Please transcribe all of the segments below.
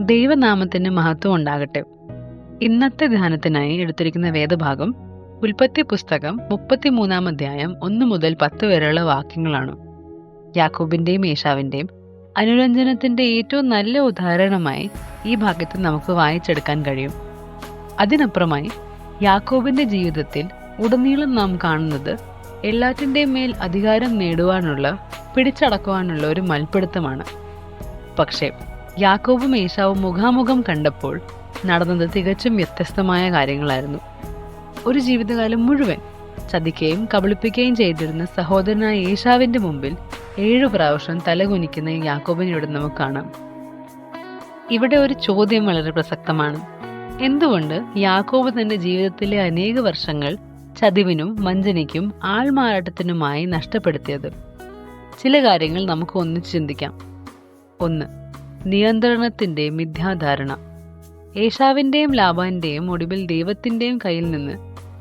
ദൈവനാമത്തിന് മഹത്വം ഉണ്ടാകട്ടെ. ഇന്നത്തെ ധ്യാനത്തിനായി എടുത്തിരിക്കുന്ന വേദഭാഗം ഉൽപ്പത്തി പുസ്തകം 33 അധ്യായം 1 മുതൽ 10 വരെയുള്ള വാക്യങ്ങളാണ്. യാക്കോബിന്റെയും ഏശാവിന്റെയും അനുരഞ്ജനത്തിന്റെ ഏറ്റവും നല്ല ഉദാഹരണമായി ഈ ഭാഗത്ത് നമുക്ക് വായിച്ചെടുക്കാൻ കഴിയും. അതിനപ്പുറമായി യാക്കോബിന്റെ ജീവിതത്തിൽ ഉടനീളം നാം കാണുന്നത് എല്ലാറ്റിൻ്റെയും മേൽ അധികാരം നേടുവാനുള്ള, പിടിച്ചടക്കുവാനുള്ള ഒരു മൽപ്പിടുത്തമാണ്. പക്ഷേ യാക്കോബും ഏശാവും മുഖാമുഖം കണ്ടപ്പോൾ നടന്നത് തികച്ചും വ്യത്യസ്തമായ കാര്യങ്ങളായിരുന്നു. ഒരു ജീവിതകാലം മുഴുവൻ ചതിക്കുകയും കബളിപ്പിക്കുകയും ചെയ്തിരുന്ന സഹോദരനായ ഏശാവിന്റെ മുമ്പിൽ 7 പ്രാവശ്യം തലകുനിക്കുന്ന യാക്കോബിനെ ഇവിടെ നമുക്ക് കാണാം. ഇവിടെ ഒരു ചോദ്യം വളരെ പ്രസക്തമാണ്. എന്തുകൊണ്ട് യാക്കോബ് തന്റെ ജീവിതത്തിലെ അനേക വർഷങ്ങൾ ചതിവിനും വഞ്ചനയ്ക്കും ആൾമാറാട്ടത്തിനുമായി നഷ്ടപ്പെടുത്തിയത്? ചില കാര്യങ്ങൾ നമുക്ക് ഒന്നിച്ച് ചിന്തിക്കാം. 1. നിയന്ത്രണത്തിന്റെ മിഥ്യാധാരണ. ഏശാവിന്റെയും ലാബാന്റെയും ഒടുവിൽ ദൈവത്തിന്റെയും കയ്യിൽ നിന്ന്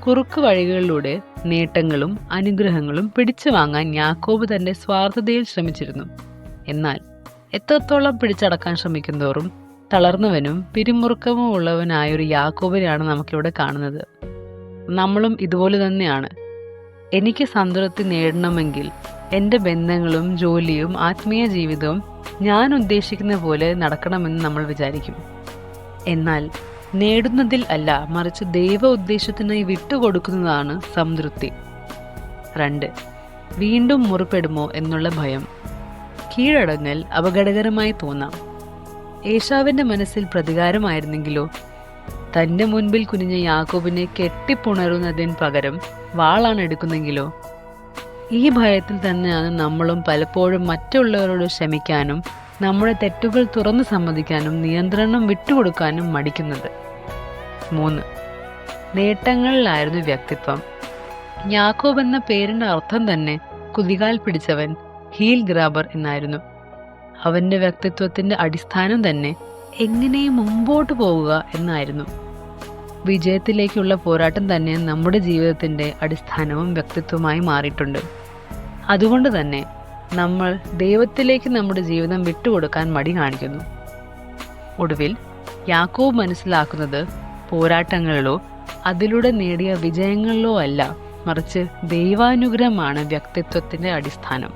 കുറുക്കു വഴികളിലൂടെ നേട്ടങ്ങളും അനുഗ്രഹങ്ങളും പിടിച്ചു വാങ്ങാൻ യാക്കോബ് തന്റെ സ്വാർത്ഥതയിൽ ശ്രമിച്ചിരുന്നു. എന്നാൽ എത്രത്തോളം പിടിച്ചടക്കാൻ ശ്രമിക്കുന്നതോറും തളർന്നവനും പിരിമുറുക്കവും ഉള്ളവനായൊരു യാക്കോബിനെയാണ് നമുക്കിവിടെ കാണുന്നത്. നമ്മളും ഇതുപോലെ തന്നെയാണ്. എനിക്ക് സംതൃപ്തി നേടണമെങ്കിൽ എൻ്റെ ബന്ധങ്ങളും ജോലിയും ആത്മീയ ജീവിതവും ഞാൻ ഉദ്ദേശിക്കുന്ന പോലെ നടക്കണമെന്ന് നമ്മൾ വിചാരിക്കും. എന്നാൽ നേടുന്നതിൽ അല്ല, മറിച്ച് ദൈവ ഉദ്ദേശത്തിനായി വിട്ടുകൊടുക്കുന്നതാണ് സംതൃപ്തി. 2. വീണ്ടും മുറിപ്പെടുമോ എന്നുള്ള ഭയം. കീഴടങ്ങൽ അപകടകരമായി തോന്നാം. ഏശാവിന്റെ മനസ്സിൽ പ്രതികാരമായിരുന്നെങ്കിലോ? തന്റെ മുൻപിൽ കുനിഞ്ഞ യാക്കോബിനെ കെട്ടിപ്പുണരുന്നതിന് പകരം വാളാണ് എടുക്കുന്നെങ്കിലോ? ഈ ഭയത്തിൽ തന്നെയാണ് നമ്മളും പലപ്പോഴും മറ്റുള്ളവരോട് ക്ഷമിക്കാനും നമ്മുടെ തെറ്റുകൾ തുറന്നു സമ്മതിക്കാനും നിയന്ത്രണം വിട്ടുകൊടുക്കാനും മടിക്കുന്നത്. 3. നേട്ടങ്ങളിലായിരുന്നു വ്യക്തിത്വം. യാക്കോബ് എന്ന പേരിന്റെ അർത്ഥം തന്നെ കുതികാൽ പിടിച്ചവൻ, ഹീൽ ഗ്രാബർ എന്നായിരുന്നു. അവന്റെ വ്യക്തിത്വത്തിന്റെ അടിസ്ഥാനം തന്നെ എങ്ങനെ മുമ്പോട്ട് പോവുക എന്നായിരുന്നു. വിജയത്തിലേക്കുള്ള പോരാട്ടം തന്നെ നമ്മുടെ ജീവിതത്തിന്റെ അടിസ്ഥാനവും വ്യക്തിത്വമായി മാറിയിട്ടുണ്ട്. അതുകൊണ്ട് തന്നെ നമ്മൾ ദൈവത്തിലേക്ക് നമ്മുടെ ജീവിതം വിട്ടുകൊടുക്കാൻ മടി കാണിക്കുന്നു. ഒടുവിൽ യാക്കോബ് മനസ്സിലാക്കുന്നത് പോരാട്ടങ്ങളിലോ അതിലൂടെ നേടിയ വിജയങ്ങളിലോ അല്ല, മറിച്ച് ദൈവാനുഗ്രഹമാണ് വ്യക്തിത്വത്തിന്റെ അടിസ്ഥാനം.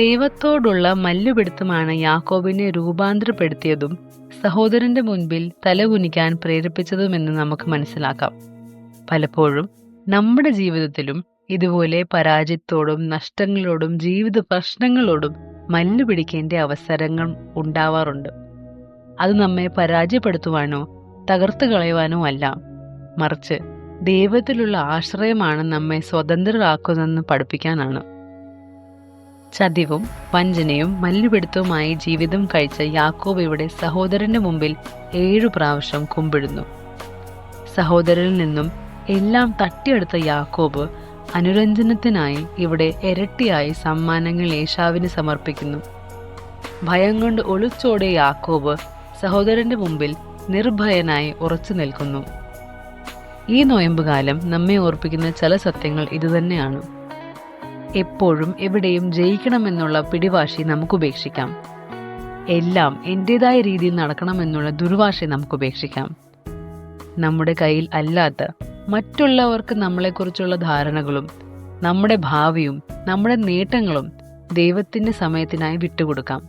ദൈവത്തോടുള്ള മല്ലുപിടുത്തമാണ് യാക്കോബിനെ രൂപാന്തരപ്പെടുത്തിയതും സഹോദരന്റെ മുൻപിൽ തലകുനിക്കാൻ പ്രേരിപ്പിച്ചതുമെന്ന് നമുക്ക് മനസ്സിലാക്കാം. പലപ്പോഴും നമ്മുടെ ജീവിതത്തിലും ഇതുപോലെ പരാജയത്തോടും നഷ്ടങ്ങളോടും ജീവിത പ്രശ്നങ്ങളോടും മല്ലുപിടിക്കേണ്ട അവസരങ്ങൾ ഉണ്ടാവാറുണ്ട്. അത് നമ്മെ പരാജയപ്പെടുത്തുവാനോ തകർത്തു കളയുവാനോ അല്ല, മറിച്ച് ദൈവത്തിലുള്ള ആശ്രയമാണ് നമ്മെ സ്വതന്ത്രരാക്കുന്നതെന്ന് പഠിപ്പിക്കാനാണ്. ചതിവും വഞ്ചനയും മല്ലുപിടുത്തവുമായി ജീവിതം കഴിച്ച യാക്കോബ് ഇവിടെ സഹോദരന്റെ മുമ്പിൽ 7 പ്രാവശ്യം കുമ്പിടുന്നു. സഹോദരനിൽ നിന്നും എല്ലാം തട്ടിയെടുത്ത യാക്കോബ് അനുരഞ്ജനത്തിനായി ഇവിടെ ഇരട്ടിയായി സമ്മാനങ്ങൾ ഏശാവിന് സമർപ്പിക്കുന്നു. ഭയം കൊണ്ട് ഒളിച്ചോടിയ യാക്കോബ് സഹോദരന്റെ മുമ്പിൽ നിർഭയനായി ഉറച്ചു നിൽക്കുന്നു. ഈ നോയമ്പുകാലം നമ്മെ ഓർപ്പിക്കുന്ന ചില സത്യങ്ങൾ ഇതുതന്നെയാണ്. എപ്പോഴും എവിടെയും ജയിക്കണമെന്നുള്ള പിടിവാശി നമുക്ക് ഉപേക്ഷിക്കാം. എല്ലാം എൻ്റെതായ രീതിയിൽ നടക്കണമെന്നുള്ള ദുർവാശി നമുക്ക് ഉപേക്ഷിക്കാം. നമ്മുടെ കയ്യിൽ അല്ലാത്ത മറ്റുള്ളവർക്ക് നമ്മളെക്കുറിച്ചുള്ള ധാരണകളും നമ്മുടെ ഭാവിയും നമ്മുടെ നേട്ടങ്ങളും ദൈവത്തിൻ്റെ സമയത്തിനായി വിട്ടുകൊടുക്കാം.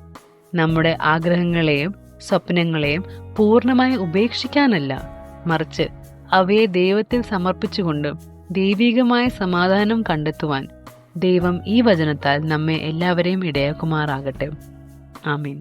നമ്മുടെ ആഗ്രഹങ്ങളെയും സ്വപ്നങ്ങളെയും പൂർണ്ണമായി ഉപേക്ഷിക്കാനല്ല, മറിച്ച് അവയെ ദൈവത്തിൽ സമർപ്പിച്ചുകൊണ്ട് ദൈവികമായ സമാധാനം കണ്ടെത്തുവാൻ ദൈവം ഈ വചനത്താൽ നമ്മെ എല്ലാവരെയും ഇടയാക്കുമാറാകട്ടെ. ആമേൻ.